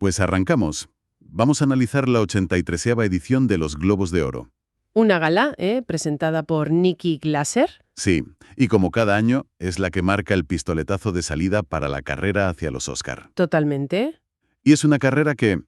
Pues arrancamos. Vamos a analizar la 83ª edición de los Globos de Oro. Una gala, presentada por Nikki Glaser. Sí, y como cada año, es la que marca el pistoletazo de salida para la carrera hacia los Oscar. Totalmente. Y es una carrera que,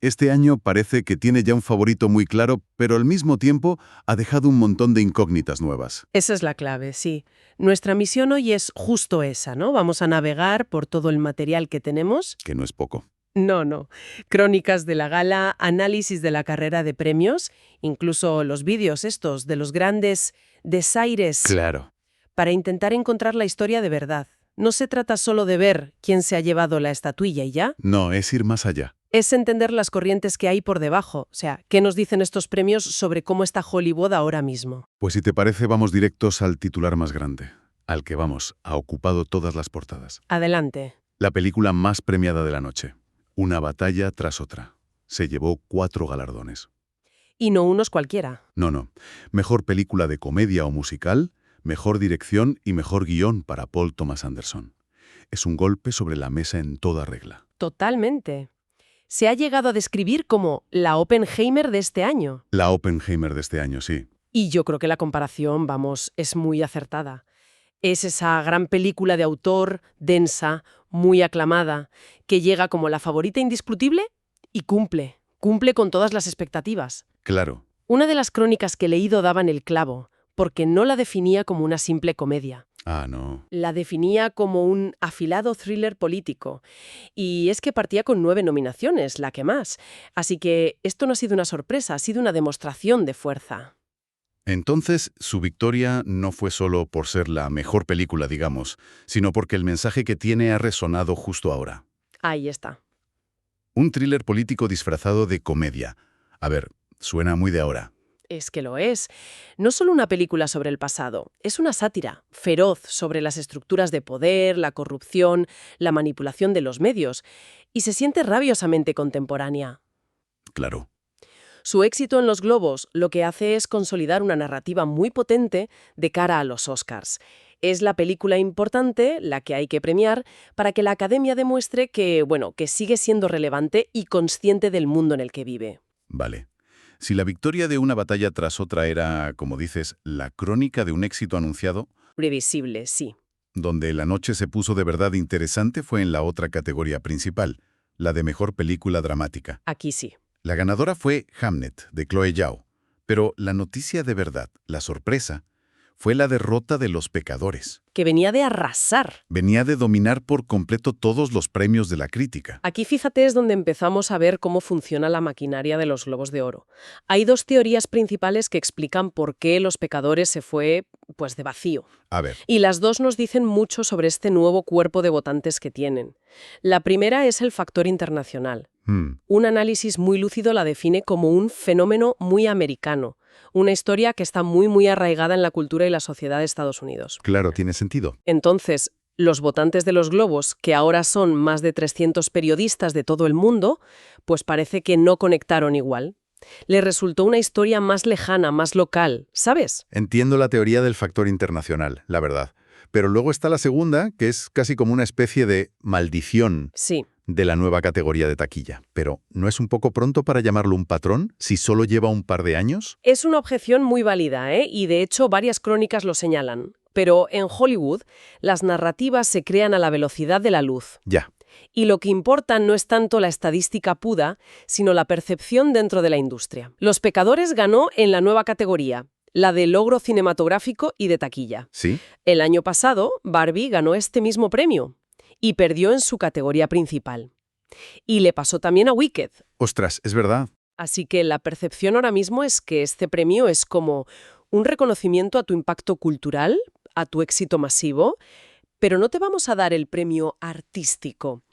este año parece que tiene ya un favorito muy claro, pero al mismo tiempo ha dejado un montón de incógnitas nuevas. Esa es la clave, sí. Nuestra misión hoy es justo esa, ¿no? Vamos a navegar por todo el material que tenemos. Que no es poco. No. Crónicas de la gala, análisis de la carrera de premios, incluso los vídeos estos de los grandes desaires. Claro. Para intentar encontrar la historia de verdad. No se trata solo de ver quién se ha llevado la estatuilla y ya. No, es ir más allá. Es entender las corrientes que hay por debajo. O sea, ¿qué nos dicen estos premios sobre cómo está Hollywood ahora mismo? Pues si te parece, vamos directos al titular más grande, al que ha ocupado todas las portadas. Adelante. La película más premiada de la noche. Una batalla tras otra. Se llevó 4 galardones. Y no unos cualquiera. No. Mejor película de comedia o musical, mejor dirección y mejor guión para Paul Thomas Anderson. Es un golpe sobre la mesa en toda regla. Totalmente. Se ha llegado a describir como la Oppenheimer de este año. La Oppenheimer de este año, sí. Y yo creo que la comparación, es muy acertada. Es esa gran película de autor, densa, muy aclamada, que llega como la favorita indiscutible y cumple con todas las expectativas. Claro. Una de las crónicas que he leído daba en el clavo, porque no la definía como una simple comedia. Ah, no. La definía como un afilado thriller político. Y es que partía con 9 nominaciones, la que más. Así que esto no ha sido una sorpresa, ha sido una demostración de fuerza. Entonces, su victoria no fue solo por ser la mejor película, digamos, sino porque el mensaje que tiene ha resonado justo ahora. Ahí está. Un thriller político disfrazado de comedia. Suena muy de ahora. Es que lo es. No solo una película sobre el pasado, es una sátira feroz sobre las estructuras de poder, la corrupción, la manipulación de los medios, y se siente rabiosamente contemporánea. Claro. Su éxito en los Globos lo que hace es consolidar una narrativa muy potente de cara a los Oscars. Es la película importante, la que hay que premiar, para que la Academia demuestre que sigue siendo relevante y consciente del mundo en el que vive. Vale. Si la victoria de una batalla tras otra era, como dices, la crónica de un éxito anunciado, Previsible, sí. donde la noche se puso de verdad interesante fue en la otra categoría principal, la de mejor película dramática. Aquí sí. La ganadora fue Hamnet, de Chloe Zhao. Pero la noticia de verdad, la sorpresa, fue la derrota de Los Pecadores. Que venía de arrasar. Venía de dominar por completo todos los premios de la crítica. Aquí fíjate es donde empezamos a ver cómo funciona la maquinaria de los Globos de Oro. Hay 2 teorías principales que explican por qué Los Pecadores se fue, de vacío. A ver. Y las 2 nos dicen mucho sobre este nuevo cuerpo de votantes que tienen. La primera es el factor internacional. Un análisis muy lúcido la define como un fenómeno muy americano. Una historia que está muy arraigada en la cultura y la sociedad de Estados Unidos. Claro, tiene sentido. Entonces, los votantes de los Globos, que ahora son más de 300 periodistas de todo el mundo, pues parece que no conectaron igual. Les resultó una historia más lejana, más local, ¿sabes? Entiendo la teoría del factor internacional, la verdad. Pero luego está la segunda, que es casi como una especie de maldición. Sí. De la nueva categoría de taquilla. Pero, ¿no es un poco pronto para llamarlo un patrón, si solo lleva un par de años? Es una objeción muy válida, y de hecho varias crónicas lo señalan. Pero en Hollywood, las narrativas se crean a la velocidad de la luz. Ya. Y lo que importa no es tanto la estadística pura, sino la percepción dentro de la industria. Los Pecadores ganó en la nueva categoría, la de logro cinematográfico y de taquilla. ¿Sí? El año pasado, Barbie ganó este mismo premio. Y perdió en su categoría principal. Y le pasó también a Wicked. Ostras, es verdad. Así que la percepción ahora mismo es que este premio es como un reconocimiento a tu impacto cultural, a tu éxito masivo, pero no te vamos a dar el premio artístico.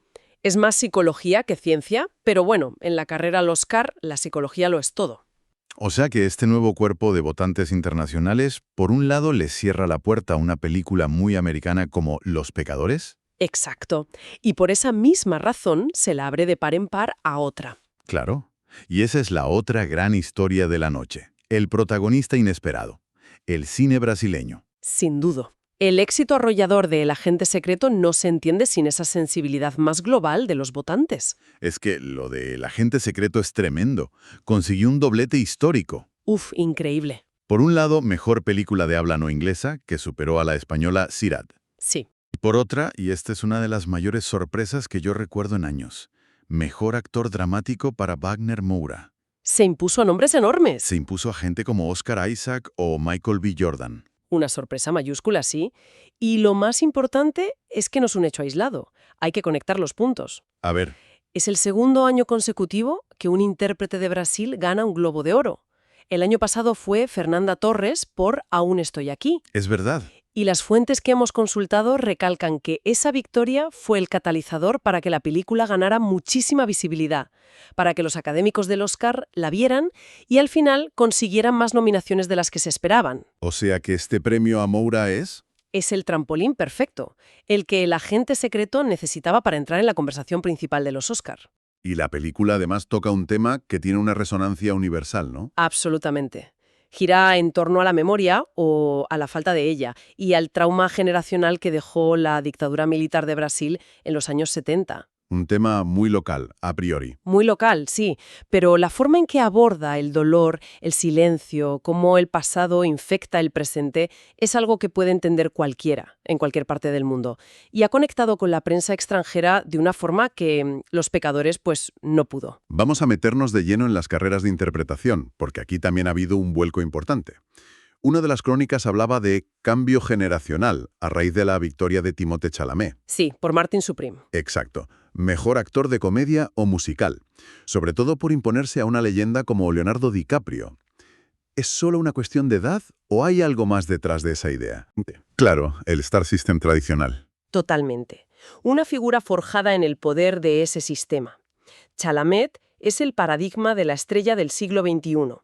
Es más psicología que ciencia, pero en la carrera al Oscar la psicología lo es todo. O sea que este nuevo cuerpo de votantes internacionales, por un lado, les cierra la puerta a una película muy americana como Los Pecadores. Exacto. Y por esa misma razón se la abre de par en par a otra. Claro. Y esa es la otra gran historia de la noche. El protagonista inesperado. El cine brasileño. Sin duda. El éxito arrollador de El agente secreto no se entiende sin esa sensibilidad más global de los votantes. Es que lo del agente secreto es tremendo. Consiguió un doblete histórico. Uf, increíble. Por un lado, mejor película de habla no inglesa, que superó a la española Sirat. Sí. Y por otra, y esta es una de las mayores sorpresas que yo recuerdo en años, mejor actor dramático para Wagner Moura. Se impuso a nombres enormes. Se impuso a gente como Oscar Isaac o Michael B. Jordan. Una sorpresa mayúscula, sí. Y lo más importante es que no es un hecho aislado. Hay que conectar los puntos. A ver, Es el segundo año consecutivo que un intérprete de Brasil gana un Globo de Oro. El año pasado fue Fernanda Torres por Aún estoy aquí. es verdad. Y las fuentes que hemos consultado recalcan que esa victoria fue el catalizador para que la película ganara muchísima visibilidad, para que los académicos del Oscar la vieran y al final consiguieran más nominaciones de las que se esperaban. O sea que este premio a Moura es... Es el trampolín perfecto, el que el agente secreto necesitaba para entrar en la conversación principal de los Oscar. Y la película además toca un tema que tiene una resonancia universal, ¿no? Absolutamente. Gira en torno a la memoria o a la falta de ella y al trauma generacional que dejó la dictadura militar de Brasil en los años 70. Un tema muy local, a priori. Muy local, sí, pero la forma en que aborda el dolor, el silencio, cómo el pasado infecta el presente, es algo que puede entender cualquiera, en cualquier parte del mundo. Y ha conectado con la prensa extranjera de una forma que los pecadores, pues, no pudo. Vamos a meternos de lleno en las carreras de interpretación, porque aquí también ha habido un vuelco importante. Una de las crónicas hablaba de cambio generacional a raíz de la victoria de Timothée Chalamet. Sí, por Martin Supreme. Exacto. Mejor actor de comedia o musical. Sobre todo por imponerse a una leyenda como Leonardo DiCaprio. ¿Es solo una cuestión de edad o hay algo más detrás de esa idea? Claro, el Star System tradicional. Totalmente. Una figura forjada en el poder de ese sistema. Chalamet es el paradigma de la estrella del siglo XXI.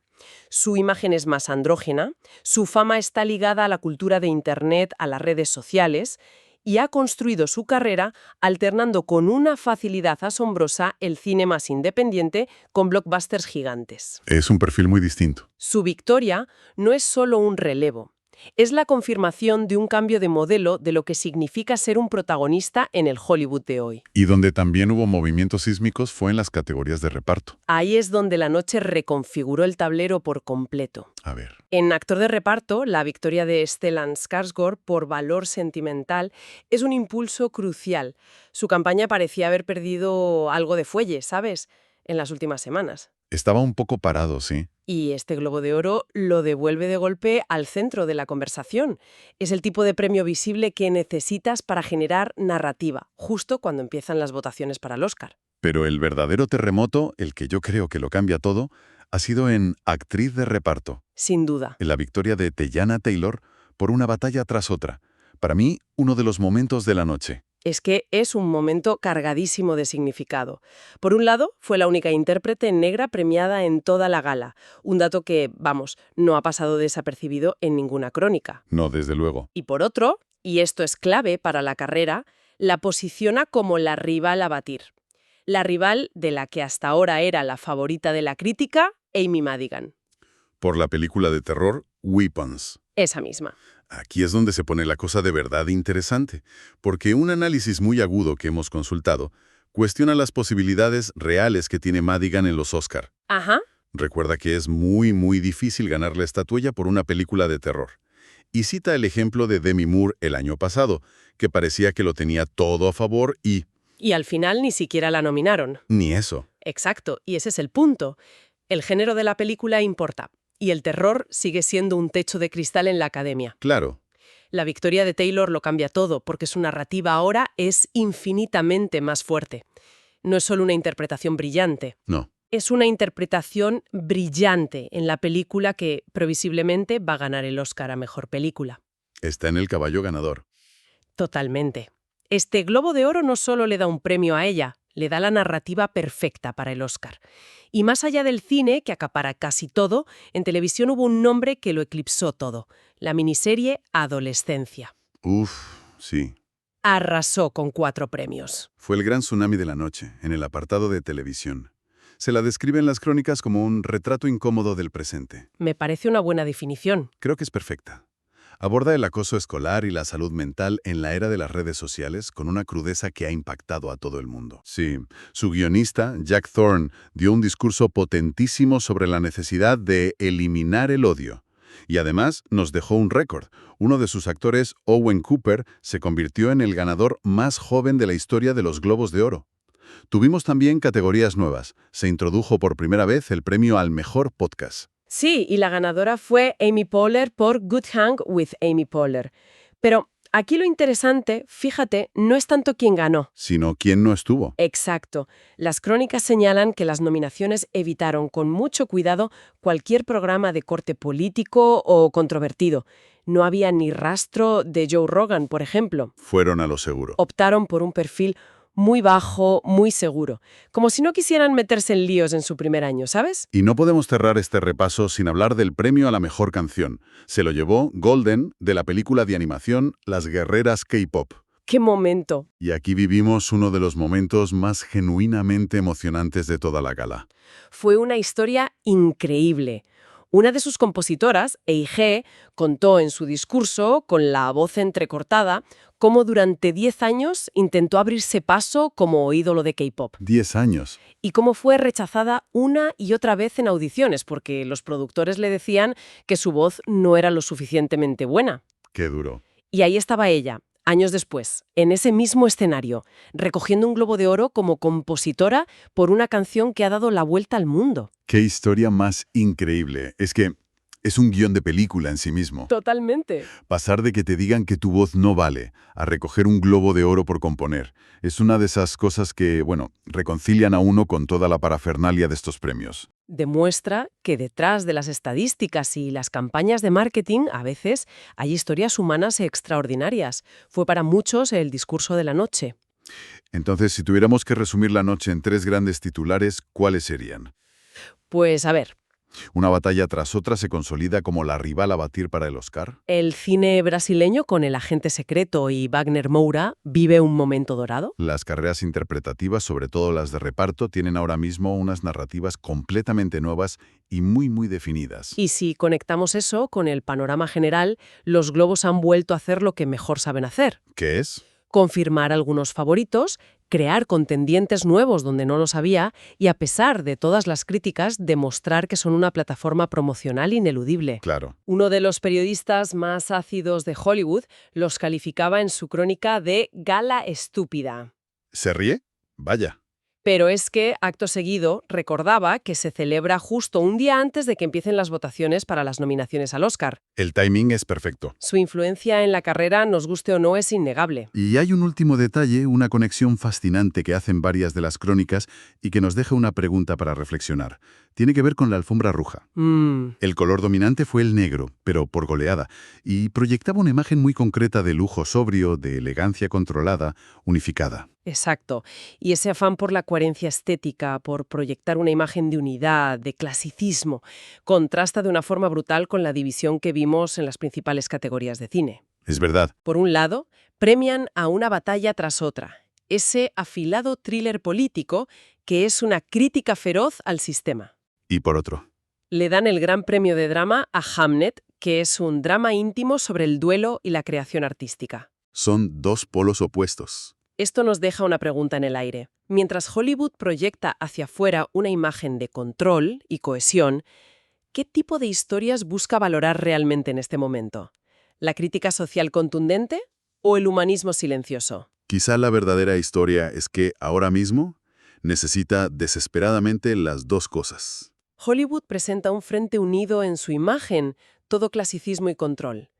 Su imagen es más andrógena, su fama está ligada a la cultura de Internet, a las redes sociales, y ha construido su carrera alternando con una facilidad asombrosa el cine más independiente con blockbusters gigantes. Es un perfil muy distinto. Su victoria no es solo un relevo. Es la confirmación de un cambio de modelo de lo que significa ser un protagonista en el Hollywood de hoy. Y donde también hubo movimientos sísmicos fue en las categorías de reparto. Ahí es donde la noche reconfiguró el tablero por completo. A ver. En actor de reparto, la victoria de Stellan Skarsgård por valor sentimental es un impulso crucial. Su campaña parecía haber perdido algo de fuelle, ¿sabes?, en las últimas semanas. Estaba un poco parado, sí. Y este Globo de Oro lo devuelve de golpe al centro de la conversación. Es el tipo de premio visible que necesitas para generar narrativa, justo cuando empiezan las votaciones para el Oscar. Pero el verdadero terremoto, el que yo creo que lo cambia todo, ha sido en actriz de reparto. Sin duda. En la victoria de Teyana Taylor por una batalla tras otra. Para mí, uno de los momentos de la noche. Es que es un momento cargadísimo de significado. Por un lado, fue la única intérprete negra premiada en toda la gala, un dato que, vamos, no ha pasado desapercibido en ninguna crónica. No, desde luego. Y por otro, y esto es clave para la carrera, la posiciona como la rival a batir. La rival de la que hasta ahora era la favorita de la crítica, Amy Madigan. Por la película de terror Weapons. Esa misma. Aquí es donde se pone la cosa de verdad interesante, porque un análisis muy agudo que hemos consultado cuestiona las posibilidades reales que tiene Madigan en los Oscar. Ajá. Recuerda que es muy difícil ganar la estatuilla por una película de terror. Y cita el ejemplo de Demi Moore el año pasado, que parecía que lo tenía todo a favor y... Y al final ni siquiera la nominaron. Ni eso. Exacto, y ese es el punto. El género de la película importa. Y el terror sigue siendo un techo de cristal en la academia. Claro. La victoria de Taylor lo cambia todo, porque su narrativa ahora es infinitamente más fuerte. No es solo una interpretación brillante. No. Es una interpretación brillante en la película que, previsiblemente, va a ganar el Oscar a Mejor Película. Está en el caballo ganador. Totalmente. Este Globo de Oro no solo le da un premio a ella, le da la narrativa perfecta para el Oscar. Y más allá del cine, que acapara casi todo, en televisión hubo un nombre que lo eclipsó todo: la miniserie Adolescencia. Uf, sí. Arrasó con 4 premios. Fue el gran tsunami de la noche, en el apartado de televisión. Se la describe en las crónicas como un retrato incómodo del presente. Me parece una buena definición. Creo que es perfecta. Aborda el acoso escolar y la salud mental en la era de las redes sociales con una crudeza que ha impactado a todo el mundo. Sí, su guionista, Jack Thorne, dio un discurso potentísimo sobre la necesidad de eliminar el odio. Y además nos dejó un récord. Uno de sus actores, Owen Cooper, se convirtió en el ganador más joven de la historia de los Globos de Oro. Tuvimos también categorías nuevas. Se introdujo por primera vez el premio al mejor podcast. Sí, y la ganadora fue Amy Poehler por Good Hang with Amy Poehler. Pero aquí lo interesante, fíjate, no es tanto quién ganó. Sino quién no estuvo. Exacto. Las crónicas señalan que las nominaciones evitaron con mucho cuidado cualquier programa de corte político o controvertido. No había ni rastro de Joe Rogan, por ejemplo. Fueron a lo seguro. Optaron por un perfil muy bajo, muy seguro. Como si no quisieran meterse en líos en su primer año, ¿sabes? Y no podemos cerrar este repaso sin hablar del premio a la mejor canción. Se lo llevó Golden, de la película de animación Las Guerreras K-Pop. ¡Qué momento! Y aquí vivimos uno de los momentos más genuinamente emocionantes de toda la gala. Fue una historia increíble. Una de sus compositoras, Eige, contó en su discurso, con la voz entrecortada, cómo durante 10 años intentó abrirse paso como ídolo de K-pop. 10 años. Y cómo fue rechazada una y otra vez en audiciones, porque los productores le decían que su voz no era lo suficientemente buena. Qué duro. Y ahí estaba ella, años después, en ese mismo escenario, recogiendo un Globo de Oro como compositora por una canción que ha dado la vuelta al mundo. Qué historia más increíble. Es que es un guión de película en sí mismo. Totalmente. Pasar de que te digan que tu voz no vale a recoger un Globo de Oro por componer es una de esas cosas que, reconcilian a uno con toda la parafernalia de estos premios. Demuestra que detrás de las estadísticas y las campañas de marketing, a veces, hay historias humanas extraordinarias. Fue para muchos el discurso de la noche. Entonces, si tuviéramos que resumir la noche en 3 grandes titulares, ¿cuáles serían? Pues a ver, Una batalla tras otra se consolida como la rival a batir para el Oscar. el cine brasileño con El agente secreto y Wagner Moura vive un momento dorado. Las carreras interpretativas, sobre todo las de reparto, tienen ahora mismo unas narrativas completamente nuevas y muy definidas. Y si conectamos eso con el panorama general, los globos han vuelto a hacer lo que mejor saben hacer. ¿Qué es? Confirmar algunos favoritos, crear contendientes nuevos donde no los había y, a pesar de todas las críticas, demostrar que son una plataforma promocional ineludible. Claro. Uno de los periodistas más ácidos de Hollywood los calificaba en su crónica de gala estúpida. ¿Se ríe? Vaya. Pero es que, acto seguido, recordaba que se celebra justo un día antes de que empiecen las votaciones para las nominaciones al Oscar. El timing es perfecto. Su influencia en la carrera, nos guste o no, es innegable. Y hay un último detalle, una conexión fascinante que hacen varias de las crónicas y que nos deja una pregunta para reflexionar. Tiene que ver con la alfombra roja. El color dominante fue el negro, pero por goleada, y proyectaba una imagen muy concreta de lujo sobrio, de elegancia controlada, unificada. Exacto. Y ese afán por la coherencia estética, por proyectar una imagen de unidad, de clasicismo, contrasta de una forma brutal con la división que vimos en las principales categorías de cine. Es verdad. Por un lado, premian a una batalla tras otra, ese afilado thriller político que es una crítica feroz al sistema. Y por otro. Le dan el Gran Premio de Drama a Hamnet, que es un drama íntimo sobre el duelo y la creación artística. Son 2 polos opuestos. Esto nos deja una pregunta en el aire. Mientras Hollywood proyecta hacia afuera una imagen de control y cohesión, ¿qué tipo de historias busca valorar realmente en este momento? ¿La crítica social contundente o el humanismo silencioso? Quizá la verdadera historia es que, ahora mismo, necesita desesperadamente las 2 cosas. Hollywood presenta un frente unido en su imagen, todo clasicismo y control.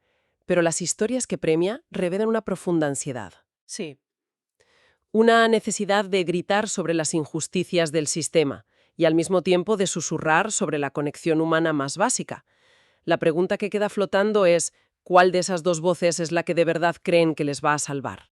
Pero las historias que premia revelan una profunda ansiedad. Sí. Una necesidad de gritar sobre las injusticias del sistema y al mismo tiempo de susurrar sobre la conexión humana más básica. La pregunta que queda flotando es, ¿cuál de esas 2 voces es la que de verdad creen que les va a salvar?